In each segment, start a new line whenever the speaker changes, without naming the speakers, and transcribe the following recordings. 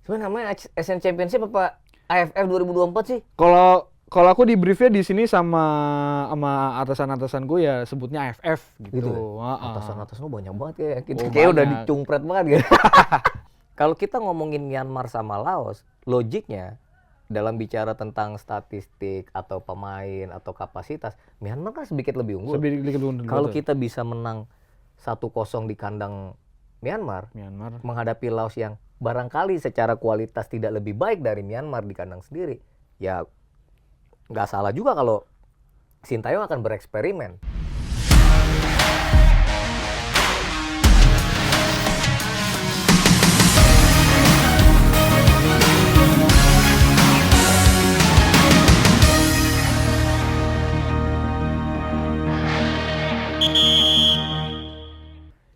Sebenarnya namanya Asian Championship apa AFF 2024 sih?
Kalau aku di briefnya di sini sama atasan-atasanku ya sebutnya AFF
Gitu
gitu.
ya. Atasan-atasan lu banyak banget ya. Kita
Oh,
kayak udah
banyak.
dicumpret banget gitu. Kalau kita ngomongin Myanmar sama Laos, logiknya dalam bicara tentang statistik atau pemain atau kapasitas, Myanmar kan sedikit lebih unggul. Kalau kita bisa menang 1-0 di kandang Myanmar, menghadapi Laos yang barangkali secara kualitas tidak lebih baik dari Myanmar di kandang sendiri, ya nggak salah juga kalau Sintayong akan bereksperimen.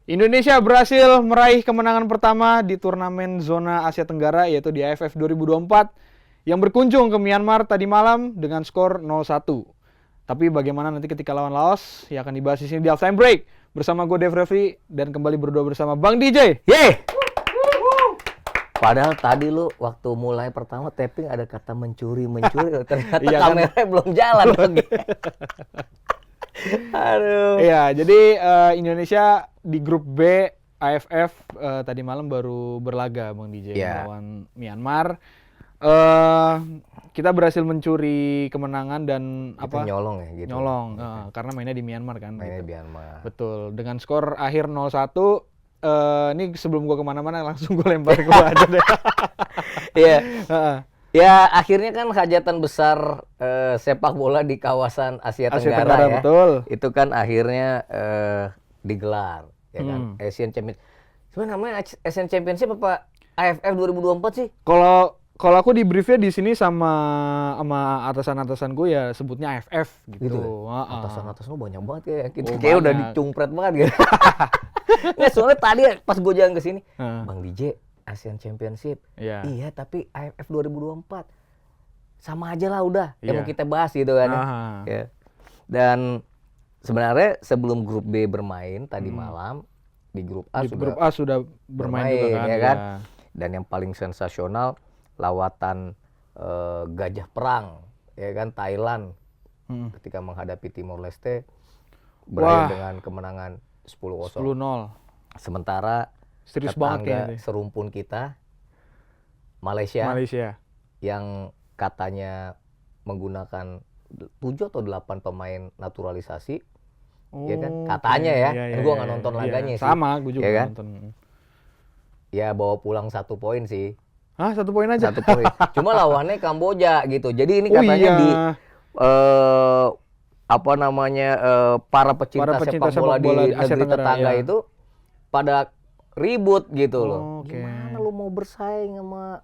Indonesia berhasil meraih kemenangan pertama di turnamen zona Asia Tenggara yaitu di AFF 2024 yang berkunjung ke Myanmar tadi malam dengan skor 0-1. Tapi bagaimana nanti ketika lawan Laos ya akan dibahas di sini di halftime break bersama gue Dev Refli dan kembali berdua bersama Bang DJ.
Yeay! Padahal tadi lu waktu mulai pertama tapping ada kata mencuri, ternyata
Iya kan?
kameranya belum jalan lagi. Aduh.
Iya, jadi Indonesia di grup B AFF tadi malam baru berlaga Bang DJ melawan Myanmar. Kita berhasil mencuri kemenangan dan
Kita nyolong ya gitu.
Nyolong, karena mainnya di Myanmar kan.
Mainnya
gitu.
di Myanmar.
Betul, dengan skor akhir 0-1. Ini sebelum gua kemana-mana langsung gue lempar ke gua aja deh.
Iya. Ya akhirnya kan hajatan besar sepak bola di kawasan Asia Tenggara ya.
Betul.
Itu kan akhirnya digelar ya kan, Asian Championship. Sebenarnya namanya Asian Championship apa AFF 2024 sih?
Kalau aku di briefnya di sini sama atasan-atasanku ya sebutnya AFF gitu.
Atasan-atasan lu banyak banget ya. Kita kayak udah dicumpret banget gitu. Nggak, soalnya tadi pas gue jalan ke sini, Bang DJ Asian Championship. Iya, tapi AFF 2024. Sama aja lah udah. Yang mau kita bahas gitu kan. Ya. Dan sebenarnya sebelum grup B bermain tadi malam di grup A
sudah bermain juga kan.
Ya kan? Dan yang paling sensasional lawatan gajah perang ya kan Thailand ketika menghadapi Timor Leste berakhir dengan kemenangan 10-0. Sementara
serius
tetangga serumpun kita Malaysia yang katanya menggunakan 7 atau 8 pemain naturalisasi. Ya kan? Katanya ya. Gue nggak nonton laganya sih.
Sama, gue juga
ya kan?
nonton.
Ya bawa pulang 1 poin sih.
1 poin aja?
1 poin. Cuma lawannya Kamboja gitu. Jadi ini katanya di para pecinta sepak bola di negeri tetangga itu pada ribut gitu loh. Gimana lu mau bersaing sama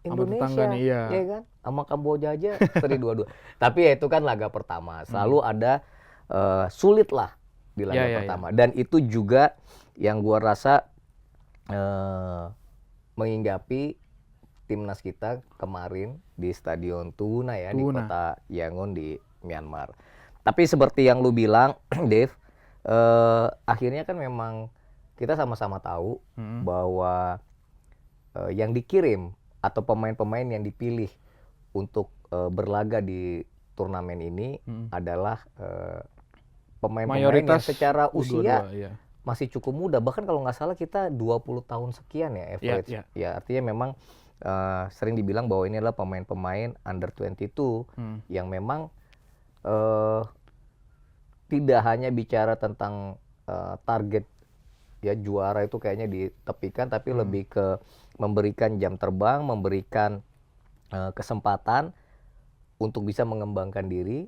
Indonesia? Ya kan? Sama Kamboja aja seri 2-2. Tapi ya itu kan laga pertama. Selalu ada sulit lah di laga pertama. Dan itu juga yang gua rasa menghinggapi timnas kita kemarin di Stadion Tuna ya, di kota Yangon di Myanmar. Tapi seperti yang lu bilang, Dev, akhirnya kan memang kita sama-sama tahu bahwa yang dikirim atau pemain-pemain yang dipilih untuk berlaga di turnamen ini adalah pemain-pemain yang secara usia masih cukup muda. Bahkan kalau nggak salah kita 20 tahun sekian ya average. Ya artinya memang sering dibilang bahwa ini adalah pemain-pemain under 22 yang memang tidak hanya bicara tentang target ya juara itu kayaknya ditepikan, tapi lebih ke memberikan jam terbang, memberikan kesempatan untuk bisa mengembangkan diri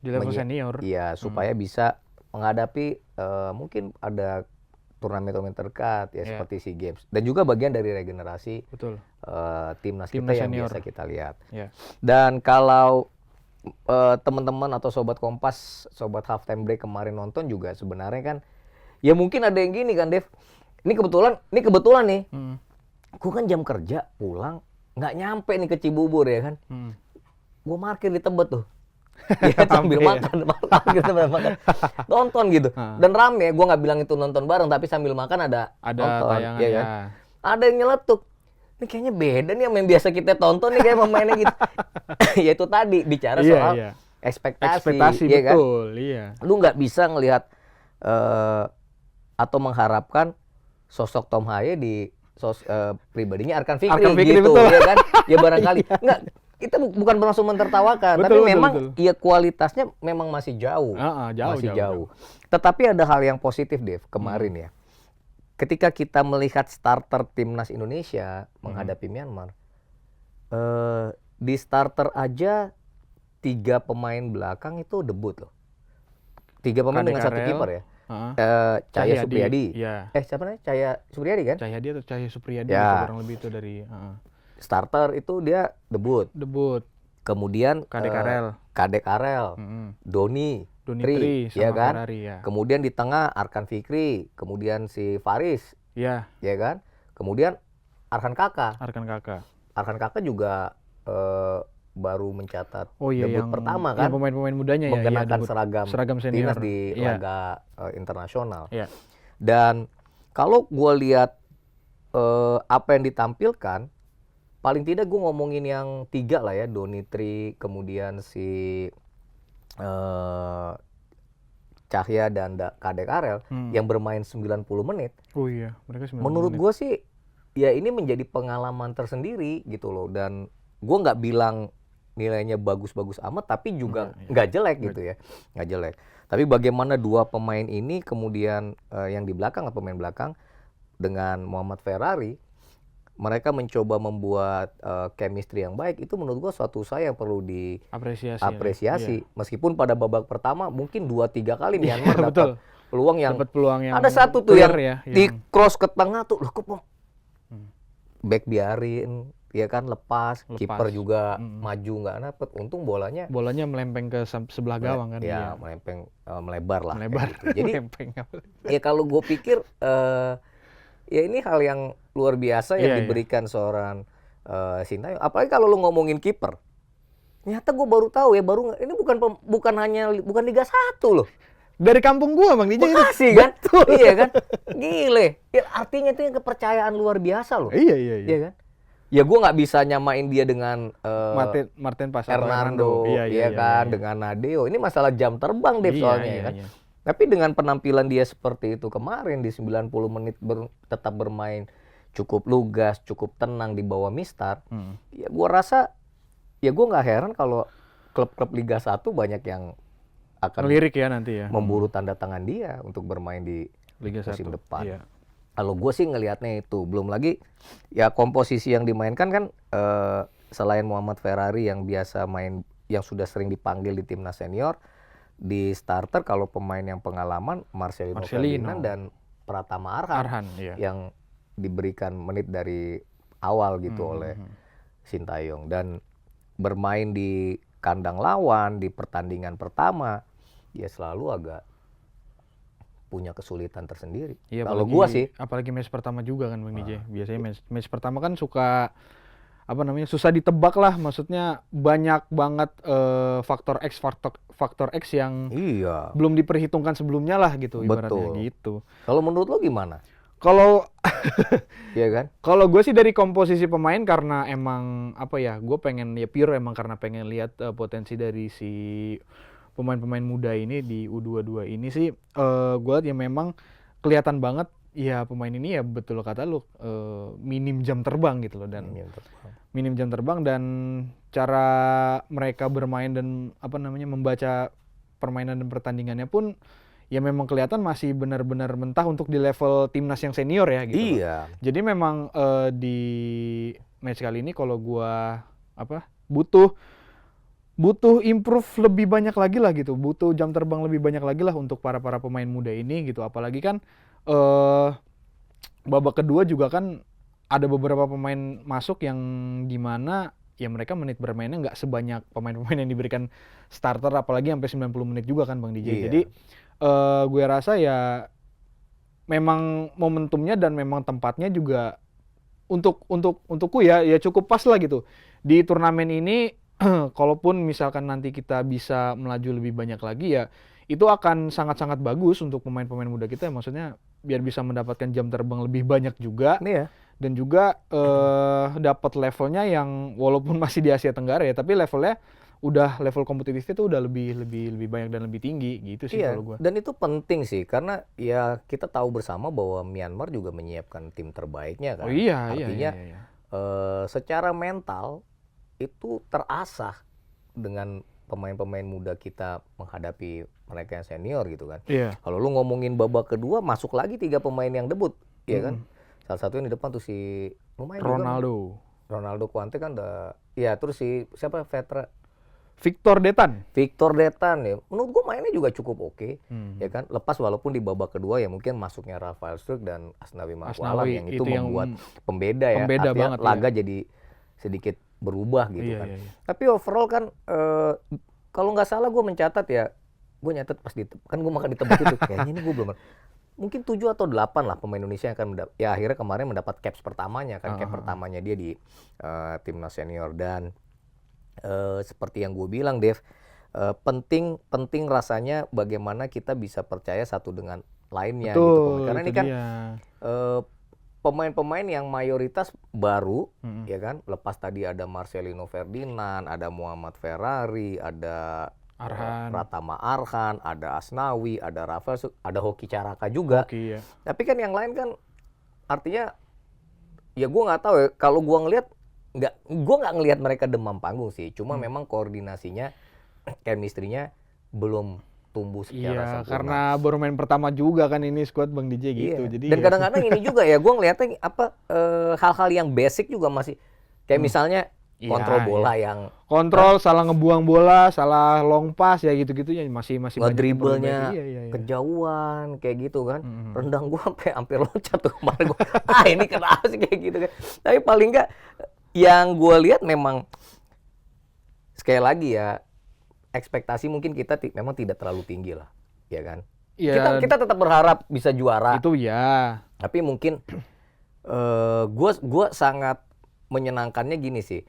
di level senior.
Iya, supaya bisa menghadapi mungkin ada turnamen-turnamen terdekat ya seperti SEA Games, dan juga bagian dari regenerasi timnas kita yang biasa kita lihat. Dan kalau teman-teman atau sobat Kompas, sobat halftime break kemarin nonton juga sebenarnya kan ya mungkin ada yang gini kan Dev. Ini kebetulan nih. Gue kan jam kerja pulang nggak nyampe nih ke Cibubur ya kan. Gue parkir di Tebet tuh. Ya sambil makan. Nonton gitu. Dan rame, gue nggak bilang itu nonton bareng, tapi sambil makan ada nonton,
tayangan ya.
Kan? Ada yang nyeletuk. ini kayaknya beda nih sama yang biasa kita tonton nih kayak pemainnya gitu. Ya itu tadi bicara soal ekspektasi, ya kan?
betul, iya.
Lu nggak bisa ngelihat atau mengharapkan sosok Tom Haye di pribadinya Arkan Fikri gitu,
betul.
ya kan? Ya barangkali nggak, kita bukan bermaksud mentertawakan, tapi memang ya kualitasnya memang masih jauh, jauh. Tetapi ada hal yang positif, Dev, kemarin ya. Ketika kita melihat starter timnas Indonesia menghadapi Myanmar, di starter aja 3 pemain belakang itu debut loh. 3 pemain dengan 1 kiper ya. Cahya Supriyadi.
Ya.
Siapa namanya? Cahya Supriyadi kan?
Cahyadi atau Cahya Supriyadi
Ya.
kurang lebih itu dari
Starter itu dia debut. Kemudian Kadek Arel, Doni Tri, ya kan?
Ferrari, ya.
Kemudian di tengah Arkan Fikri, kemudian si Faris, ya kan? Kemudian Arkan Kakak. Arkan Kakak juga baru mencatat debut pertama kan?
Pemain-pemain mudanya ya.
Mengenakan seragam
senior
timnas di laga internasional.
Ya.
Dan kalau gue lihat apa yang ditampilkan, paling tidak gue ngomongin yang 3 lah ya, Doni Tri, kemudian si Cahya dan Kadek Arel yang bermain 90 menit.
Oh iya, mereka 90
menurut
menit.
gue sih ya ini menjadi pengalaman tersendiri gitu loh, dan gue nggak bilang nilainya bagus-bagus amat, tapi juga nggak jelek gitu ya, nggak jelek. Tapi bagaimana 2 pemain ini kemudian yang di belakang, pemain belakang dengan Muhammad Ferrari, mereka mencoba membuat chemistry yang baik, itu menurut gua suatu yang perlu diapresiasi. Meskipun pada babak pertama mungkin 2-3 kali Myanmar dapat peluang yang ada satu tuh yang di cross ke tengah tuh, loh kok back biarin, ya kan, lepas. Kiper juga maju nggak dapet, untung bolanya
melempeng ke sebelah gawang kan.
Ya, melebar lah.
Gitu.
Jadi ya kalau gue pikir ya ini hal yang luar biasa yang diberikan seorang Sintayong. Apalagi kalau lu ngomongin kiper, ternyata gue baru tahu ya, ini bukan Liga 1 loh.
Dari kampung gua Bang DJ.
Bekasi kan? Iya kan? Gile. Ya, artinya itu yang kepercayaan luar biasa loh. Iya kan? Ya gue nggak bisa nyamain dia dengan
Martin Pas
Hernando, iya kan, dengan Nadeo. Ini masalah jam terbang deh soalnya kan. Tapi dengan penampilan dia seperti itu kemarin di 90 menit tetap bermain cukup lugas, cukup tenang di bawah Mistar. Ya gue rasa, ya gue nggak heran kalau klub-klub Liga 1 banyak yang akan
ngelirik ya nanti ya,
memburu tanda tangan dia untuk bermain di
Liga
musim
1
depan.
Iya.
Kalau gue sih ngelihatnya itu, belum lagi ya komposisi yang dimainkan kan selain Muhammad Ferrari yang biasa main, yang sudah sering dipanggil di timnas senior, di starter kalau pemain yang pengalaman Marcelino Ferdinand dan Pratama Arhan yang diberikan menit dari awal gitu oleh Sintayong, dan bermain di kandang lawan di pertandingan pertama ya selalu agak punya kesulitan tersendiri.
Iya,
kalau gua sih,
apalagi match pertama juga kan Bang DJ. Biasanya match pertama kan suka susah ditebak lah, maksudnya banyak banget faktor X yang belum diperhitungkan sebelumnya lah gitu. Ibaratnya gitu.
Kalau menurut lo gimana?
Kalau
iya kan?
Kalau gue sih dari komposisi pemain, karena emang gue pengen ya pure emang karena pengen lihat potensi dari si pemain-pemain muda ini di U22 ini sih, gue lihat ya memang kelihatan banget ya pemain ini ya betul kata lu, minim jam terbang gitu loh, dan minim jam terbang dan cara mereka bermain dan membaca permainan dan pertandingannya pun ya memang kelihatan masih benar-benar mentah untuk di level timnas yang senior ya gitu.
Iya.
Jadi memang di match kali ini kalau gua butuh improve lebih banyak lagi lah gitu. Butuh jam terbang lebih banyak lagi lah untuk para pemain muda ini gitu. Apalagi kan babak kedua juga kan ada beberapa pemain masuk yang dimana ya mereka menit bermainnya nggak sebanyak pemain-pemain yang diberikan starter, apalagi sampai 90 menit juga kan Bang DJ. Iya. Jadi gue rasa ya memang momentumnya dan memang tempatnya juga untukku ya cukup pas lah gitu di turnamen ini. Kalaupun misalkan nanti kita bisa melaju lebih banyak lagi ya itu akan sangat-sangat bagus untuk pemain-pemain muda kita, maksudnya biar bisa mendapatkan jam terbang lebih banyak juga.
Iya.
dan juga dapat levelnya yang walaupun masih di Asia Tenggara ya, tapi levelnya udah level kompetitifnya tuh udah lebih banyak dan lebih tinggi gitu sih
Iya,
kalau gua.
dan itu penting sih karena ya kita tahu bersama bahwa Myanmar juga menyiapkan tim terbaiknya
Oh
kan.
iya,
Artinya
iya.
secara mental itu terasah dengan pemain-pemain muda kita menghadapi mereka yang senior gitu kan.
Iya.
Kalau lu ngomongin babak kedua masuk lagi 3 pemain yang debut, ya kan? Salah satu yang di depan tuh si lumayan juga nih.
Ronaldo.
Ronaldo Kuante kan udah, ya terus si siapa veteran
Victor Detan.
Victor Detan ya, menurut gua mainnya juga cukup oke,
Hmm.
ya kan. Lepas walaupun di babak kedua ya mungkin masuknya Rafael Struijk dan Asnawi Mangkualam
Asnawi,
yang itu
itu yang
membuat pembeda ya,
pembeda
artinya
banget,
laga jadi sedikit berubah gitu
Iya,
kan.
iya, iya.
Tapi overall kan kalau nggak salah gua mencatat ya, gua nyatet pas kan gua makan di tempat itu kayaknya ini gua belum mungkin 7 atau 8 lah pemain Indonesia yang akan ya akhirnya kemarin mendapat caps pertamanya kan, cap pertamanya dia di timnas senior. Dan seperti yang gue bilang Dev, penting rasanya bagaimana kita bisa percaya satu dengan lainnya gitu
Betul,
karena
itu
ini kan
dia.
pemain-pemain yang mayoritas baru, ya kan. Lepas tadi ada Marcelino Ferdinand, ada Muhammad Ferrari, ada Pratama Arhan, ada Asnawi, ada Rafael, ada Hoki Caraka juga.
Oke, ya.
Tapi kan yang lain kan artinya ya gue nggak tahu ya, kalau gue ngelihat gue nggak ngelihat mereka demam panggung sih, cuma memang koordinasinya, chemistry-nya belum tumbuh secara
Iya,
sempurna.
karena baru main pertama juga kan ini skuad Bang DJ gitu.
Iya.
Jadi
Dan
ya.
kadang-kadang ini juga ya, gue ngelihatnya hal-hal yang basic juga masih kayak misalnya kontrol bola yang
kontrol, salah ngebuang bola, salah long pass ya gitu-gitu ya masih banyak yang perlu
ngedribblenya
diperbaiki. Iya.
kejauhan kayak gitu kan. Rendang gue sampai hampir loncat tuh kemarin gue. Ini kenapa sih kayak gitu kan. Tapi paling enggak yang gue lihat memang sekali lagi ya, ekspektasi mungkin kita memang tidak terlalu tinggi lah, ya kan.
Iya.
Kita tetap berharap bisa juara.
Itu ya.
Tapi mungkin gua sangat menyenangkannya gini sih.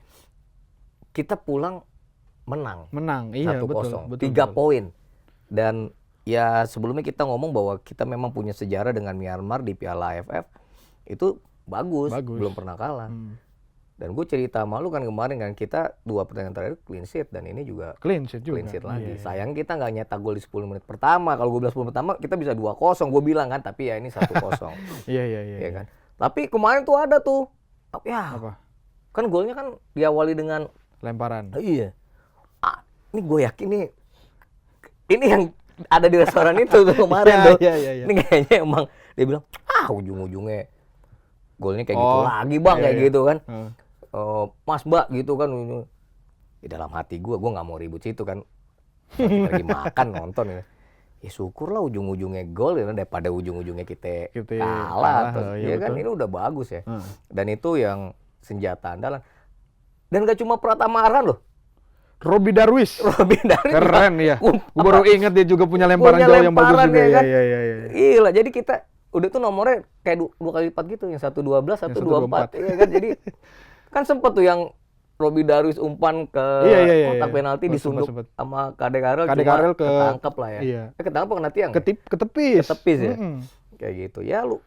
Kita pulang menang.
Iya
1-0,
betul.
3 poin. Dan ya sebelumnya kita ngomong bahwa kita memang punya sejarah dengan Myanmar di Piala AFF. Itu bagus. Belum pernah kalah. Dan gue cerita sama lu kan kemarin kan, kita 2 pertandingan terakhir clean sheet dan ini juga
Clean sheet juga.
clean sheet lagi.
Iya.
Sayang kita nggak nyetak gol di 10 menit pertama. Kalau gue bilang 10 menit pertama kita bisa 2-0, gue bilang kan, tapi ya ini 1-0.
Iya.
Ya kan. Tapi kemarin tuh ada tuh, ya
Apa?
kan golnya kan diawali dengan
Lemparan.
iya. Ini gue yakin nih, ini yang ada di restoran itu tuh kemarin tuh.
Iya.
Ini kayaknya emang dia bilang, ujung-ujungnya golnya kayak gitu lagi bang, kayak gitu kan. Mas Mbak gitu kan. Di dalam hati gue nggak mau ribut situ kan. Lagi makan nonton ya. Ya syukurlah ujung-ujungnya gol ya, daripada ujung-ujungnya kita kalah. Ya kan, ini udah bagus ya. Dan itu yang senjata andalan. Dan gak cuma Pratama Arhan loh.
Robi Darwis. Keren ya. Gue baru ingat dia juga punya lemparan jauh yang bagus juga.
Ya kan?
Iya.
Gila, jadi kita udah tuh nomornya kayak 2 kali lipat gitu, yang 1-12, 1-24. Iya kan, jadi kan sempet tuh yang Robi Darwis umpan ke kotak penalti disunduk sama Kadek Arel, cuma ketangkep lah ya.
Iya.
Ketangkep kena tiang.
Ketepis
Ya. Kayak gitu. Ya lu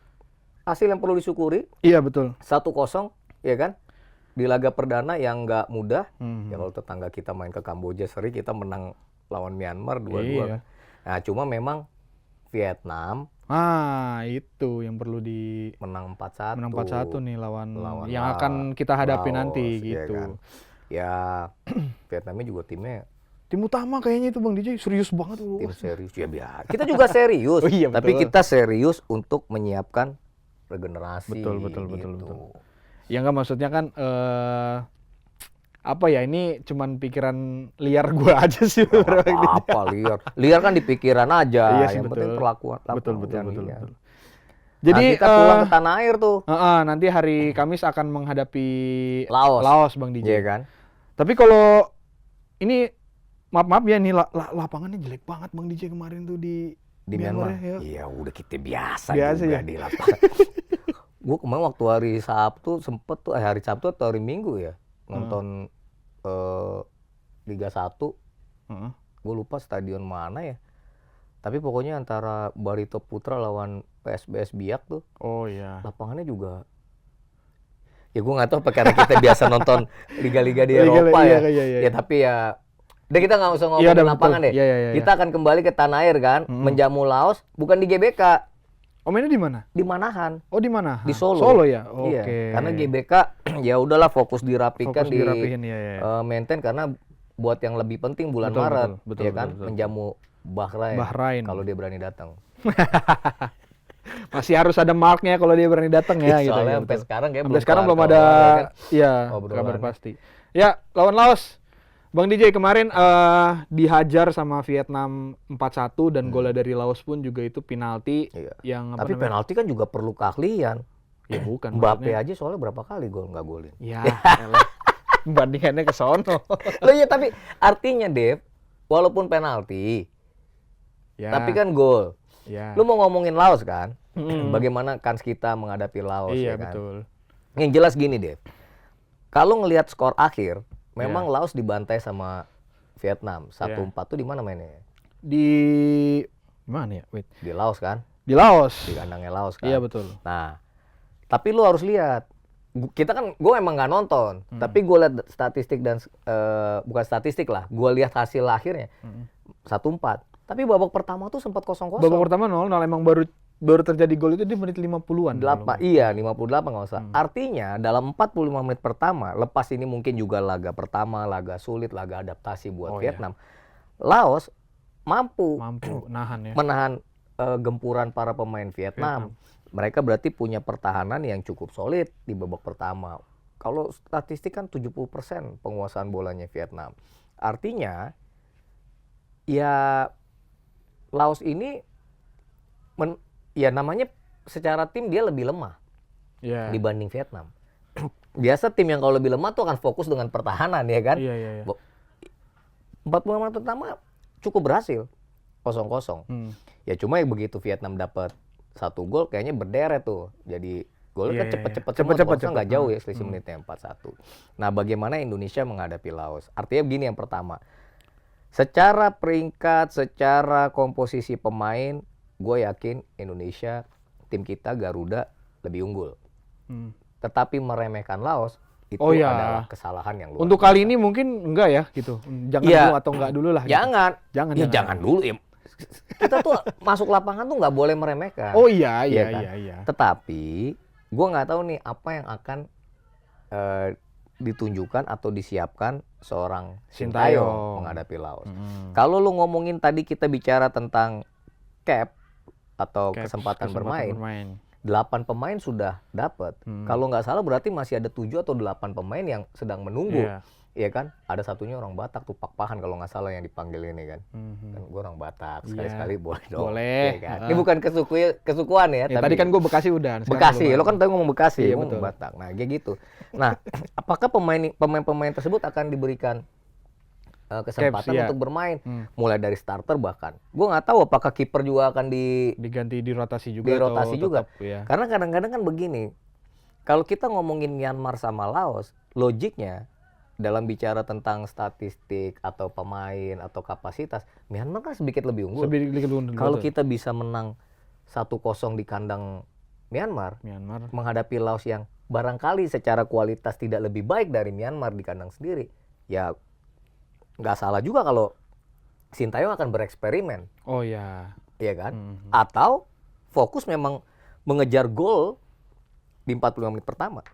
hasil yang perlu disyukuri.
Iya betul.
1-0 ya kan. Di laga perdana yang nggak mudah. Ya kalau tetangga kita main ke Kamboja seri, kita menang lawan Myanmar 2-2.
Iya.
Nah, cuma memang Vietnam
itu yang perlu
menang 4-1.
Menang 4-1 nih lawan yang akan kita hadapi nanti gitu.
Ya, kan? Ya Vietnamnya juga timnya
tim utama kayaknya itu Bang DJ, serius banget tuh.
Tim serius ya biar. Kita juga serius.
Iya,
tapi kita serius untuk menyiapkan regenerasi.
Betul. Ya enggak, maksudnya kan apa ya, ini cuman pikiran liar gua aja sih.
Apa liar? Liar kan di pikiran aja.
Iya sih,
yang penting perlakuan.
Betul.
Jadi kita pulang ke tanah air tuh.
Nanti hari Kamis akan menghadapi
Laos
Bang DJ.
Iya kan?
Tapi kalau ini maaf ya, nih lapangannya jelek banget Bang DJ kemarin tuh di
Myanmar.
Ya.
Iya, udah kita biasa
ya?
juga di lapangan. Gue kemarin waktu hari Sabtu sempet tuh, hari Sabtu atau hari Minggu ya, nonton Liga 1. Gue lupa stadion mana ya. Tapi pokoknya antara Barito Putra lawan PSBS Biak tuh.
Oh iya.
Lapangannya juga Ya gue nggak tahu apa karena kita biasa nonton liga-liga di Eropa ya. Ya tapi ya udah kita nggak usah ngomongin lapangan deh. Kita akan kembali ke tanah air kan, menjamu Laos bukan di GBK.
Oh, mainnya di mana?
Di Manahan.
Oh, di mana?
Di Solo.
Solo ya?
Iya,
Oke.
karena GBK ya udahlah fokus dirapikan
dirapihin,
maintain karena buat yang lebih penting bulan Maret ya kan, menjamu Bahrain. Kalau dia berani datang.
Masih harus ada marknya kalau dia berani datang ya gitu.
Soalnya sampai sekarang kayak
belum ada kabar pasti. Ya, lawan Laos. Bang DJ kemarin dihajar sama Vietnam 4-1 dan golnya dari Laos pun juga itu penalti yang
tapi penalti kan juga perlu keahlian.
Ya bukan.
Mbappe aja soalnya berapa kali nggak golin.
Ya, bandingannya ke sono.
Loh iya, tapi artinya Dev, walaupun penalti, tapi kan gol.
Ya.
Lu mau ngomongin Laos kan? Bagaimana kans kita menghadapi Laos ya kan?
Betul.
Yang jelas gini Dev, kalau ngelihat skor akhir, memang Laos dibantai sama Vietnam. 1-4 tuh di mana mainnya?
Di mana ya? Wait.
Di Laos kan?
Di Laos.
Di kandangnya Laos kan?
Iya betul.
Nah, tapi lu harus lihat. Kita kan, gue emang nggak nonton, tapi gue lihat statistik dan bukan statistik lah, gue lihat hasil akhirnya 1-4. Tapi babak pertama tuh sempat 0-0.
Babak pertama 0-0 emang baru terjadi gol itu di menit 50-an.
58 nggak usah. Artinya dalam 45 menit pertama, lepas ini mungkin juga laga pertama, laga sulit, laga adaptasi buat Vietnam. Laos mampu
nahan ya.
Menahan gempuran para pemain Vietnam. Mereka berarti punya pertahanan yang cukup solid di babak pertama. Kalau statistik kan 70% penguasaan bolanya Vietnam. Artinya ya Laos ini ya namanya secara tim dia lebih lemah dibanding Vietnam. Biasa tim yang kalau lebih lemah tuh akan fokus dengan pertahanan ya kan. 45 menit pertama cukup berhasil 0-0. Ya cuma ya begitu Vietnam dapat 1 gol kayaknya berderet tuh. Jadi golnya kan cepet-cepet nggak jauh ya selisih menitnya 4-1. Nah bagaimana Indonesia menghadapi Laos? Artinya begini, yang pertama, secara peringkat, secara komposisi pemain, gue yakin Indonesia, tim kita Garuda lebih unggul. Tetapi meremehkan Laos itu adalah kesalahan yang luar
Untuk
biasa.
kali ini mungkin enggak ya gitu. Jangan dulu atau enggak dulu lah.
Jangan.
Gitu.
Jangan dulu ya. Kita tuh masuk lapangan tuh nggak boleh meremehkan.
Oh iya.
Tetapi gue nggak tahu nih apa yang akan ditunjukkan atau disiapkan seorang Sintayong menghadapi Laos. Kalau lu ngomongin tadi kita bicara tentang cap atau kesempatan bermain. 8 pemain sudah dapat. Kalau nggak salah berarti masih ada 7 atau 8 pemain yang sedang menunggu. Iya kan? Ada satunya orang Batak tuh, Pak Pahan kalau nggak salah yang dipanggil ini kan. Kan gue orang Batak, sekali-sekali boleh dong.
Boleh.
Ya kan? Ini bukan kesukuan ya.
Tadi kan gue Bekasi udah.
Bekasi, lo kan tadi ngomong Bekasi,
iya,
ngomong Batak. Nah kayak gitu. Nah, apakah pemain-pemain tersebut akan diberikan kesempatan untuk bermain? Mulai dari starter bahkan. Gue nggak tahu apakah kiper juga akan
diganti, dirotasi juga.
Karena kadang-kadang kan begini, kalau kita ngomongin Myanmar sama Laos, logiknya dalam bicara tentang statistik atau pemain atau kapasitas, Myanmar kan sedikit lebih unggul. Kalau kita bisa menang 1-0 di kandang Myanmar, menghadapi Laos yang barangkali secara kualitas tidak lebih baik dari Myanmar di kandang sendiri, ya nggak salah juga kalau Sintayong akan bereksperimen.
Oh ya.
Iya kan? Atau fokus memang mengejar gol di 45 menit pertama.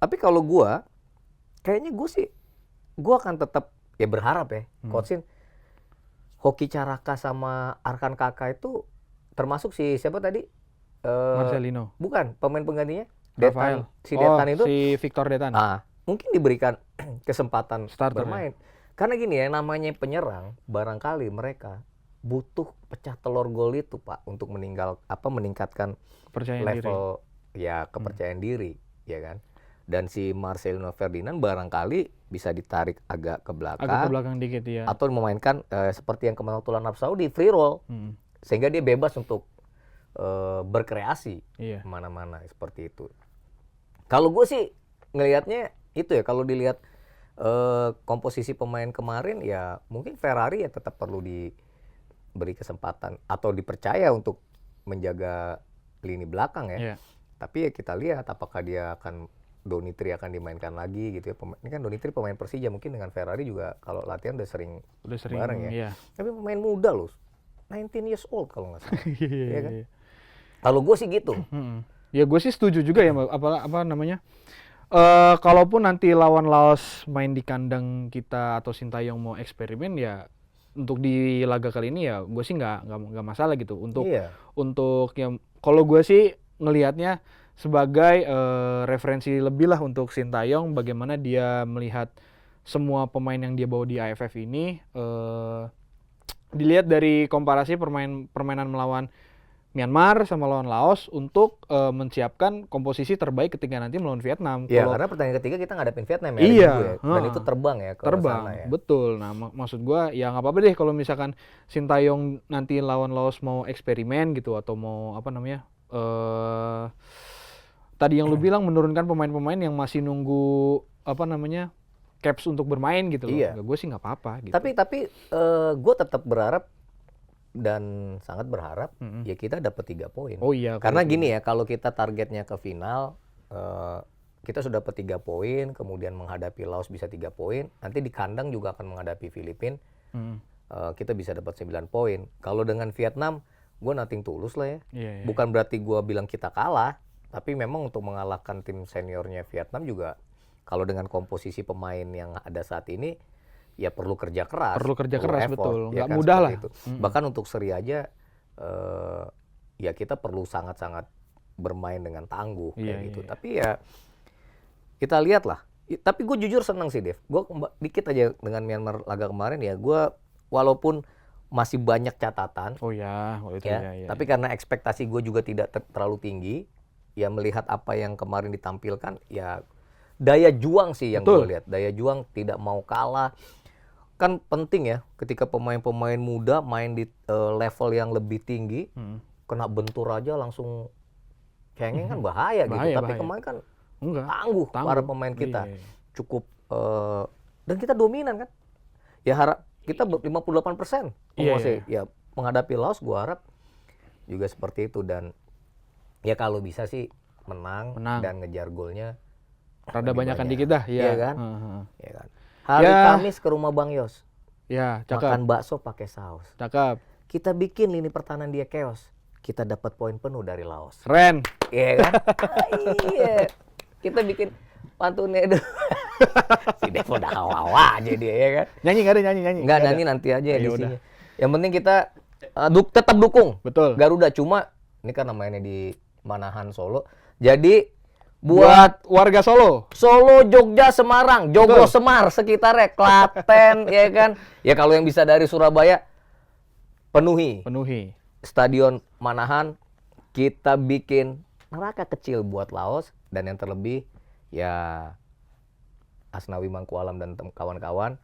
Tapi kalau kayaknya gue akan tetap ya berharap ya, Coach Sin, Hoki Caraka sama Arkan Kakak itu termasuk si siapa tadi?
Marcelino.
Bukan, pemain penggantinya?
Detan. Si Victor Detan.
Mungkin diberikan kesempatan
starter
bermain. Karena gini ya, namanya penyerang, barangkali mereka butuh pecah telur gol itu Pak untuk meningkatkan level kepercayaan diri, ya kan? Dan si Marcelino Ferdinand barangkali bisa ditarik agak ke belakang
dikit ya.
Atau memainkan seperti yang kemarin waktu Arab Saudi, free roll. Sehingga dia bebas untuk berkreasi kemana-mana seperti itu. Kalau gue sih ngelihatnya itu ya, kalau dilihat komposisi pemain kemarin ya mungkin Ferrari ya tetap perlu diberi kesempatan atau dipercaya untuk menjaga lini belakang ya. Tapi ya kita lihat apakah dia akan Donitri akan dimainkan lagi gitu ya. Ini kan Donitri pemain Persija, mungkin dengan Ferrari juga kalau latihan udah sering bareng ya.
Iya.
Tapi pemain muda loh, 19 years old kalau nggak salah.
Iya
kan? Kalau gue sih gitu.
Ya gue sih setuju juga ya, apa namanya. Kalaupun nanti lawan Laos main di kandang kita atau Sintayong mau eksperimen ya, untuk di laga kali ini ya gue sih nggak masalah gitu untuk yang kalau gue sih ngelihatnya sebagai referensi lebih lah untuk Sintayong, bagaimana dia melihat semua pemain yang dia bawa di AFF ini, dilihat dari komparasi permainan melawan Myanmar sama lawan Laos untuk menyiapkan komposisi terbaik ketika nanti melawan Vietnam.
Iya, karena pertandingan ketiga kita ngadepin Vietnam ya.
Iya.
Dan itu terbang ya ke sana ya.
Betul. Nah, maksud gua ya nggak apa-apa deh kalau misalkan Sintayong nanti lawan Laos mau eksperimen gitu, atau mau apa namanya, tadi yang lu bilang menurunkan pemain-pemain yang masih nunggu apa namanya, caps untuk bermain gitu loh.
Iya.
Gue sih nggak apa-apa gitu.
Tapi gue tetap berharap dan sangat berharap ya kita dapat 3 poin.
Oh iya.
Karena gini ya, kalau kita targetnya ke final, kita sudah dapat 3 poin, kemudian menghadapi Laos bisa 3 poin, nanti di kandang juga akan menghadapi Filipina, kita bisa dapat 9 poin. Kalau dengan Vietnam, gue nothing tulus lah ya.
Iya.
Bukan berarti gue bilang kita kalah, tapi memang untuk mengalahkan tim seniornya Vietnam juga, kalau dengan komposisi pemain yang ada saat ini, ya perlu kerja keras.
Perlu kerja keras,
effort,
betul.
Ya
Nggak
kan,
mudah lah.
itu. Bahkan untuk seri aja, ya kita perlu sangat-sangat bermain dengan tangguh kayak gitu. Tapi ya kita lihat lah. Tapi gue jujur senang sih, Dev. Gue dikit aja dengan Myanmar laga kemarin ya. Gue walaupun masih banyak catatan.
Oh ya, itu ya.
Tapi karena ekspektasi gue juga tidak terlalu tinggi, ya melihat apa yang kemarin ditampilkan, ya daya juang sih yang gue lihat. Daya juang, tidak mau kalah. Kan penting ya ketika pemain-pemain muda main di level yang lebih tinggi, kena bentur aja langsung cengeng kan bahaya gitu. Tapi kemarin kan tangguh para pemain kita. Cukup dan kita dominan kan. Ya harap kita 58% ya menghadapi Laos, gue harap juga seperti itu. Dan ya kalau bisa sih menang. Dan ngejar golnya
rada banyakan dikit dah,
iya kan? Iya kan? Hari Kamis ke rumah Bang Yos.
Ya, cakep.
Makan bakso pakai saus.
Cakep.
Kita bikin lini pertahanan dia chaos. Kita dapat poin penuh dari Laos.
Keren.
Iya kan? Iya. Kita bikin pantunnya itu. Si Dev udah hawa-hawa aja dia ya kan?
Nyanyi nggak ada nyanyi?
Nggak, nyanyi nanti aja edisinya. Yang penting kita tetap dukung.
Betul.
Garuda, cuma ini kan namanya di Manahan Solo. Jadi buat
warga Solo,
Jogja, Semarang, Joglo, Semar, sekitarnya, Klaten, ya kan? Ya kalau yang bisa dari Surabaya, penuhi. Stadion Manahan, kita bikin neraka kecil buat Laos, dan yang terlebih, ya Asnawi Mangkualam dan kawan-kawan,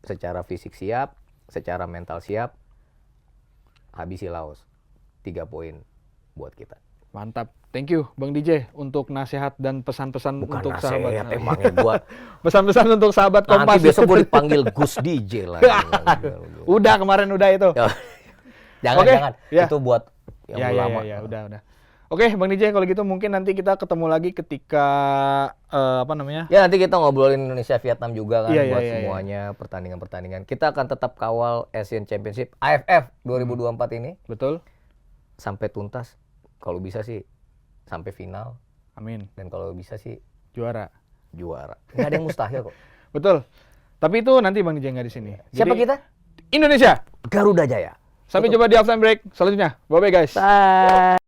secara fisik siap, secara mental siap, habisi Laos. 3 poin buat kita.
Mantap. Thank you Bang DJ untuk nasihat dan pesan-pesan untuk sahabat.
Bukan nasihat, emangnya gua.
Pesan-pesan untuk sahabat Kompas.
Nanti besok gua dipanggil Gus DJ lah.
Udah kemarin udah itu.
Jangan. Itu buat yang lama.
Ya, udah. Oke, Bang DJ, kalau gitu mungkin nanti kita ketemu lagi ketika apa namanya?
Ya, nanti kita ngobrolin Indonesia Vietnam juga kan, buat semuanya pertandingan-pertandingan. Kita akan tetap kawal Asian Championship AFF 2024 ini.
Betul.
Sampai tuntas. Kalau bisa sih sampai final.
Amin.
Dan kalau bisa sih
juara.
Nggak ada yang mustahil kok.
Betul. Tapi itu nanti Bang DJ nggak di sini.
Siapa kita?
Indonesia.
Garuda Jaya.
Sampai jumpa di halftime break selanjutnya. Bye-bye guys.
Bye.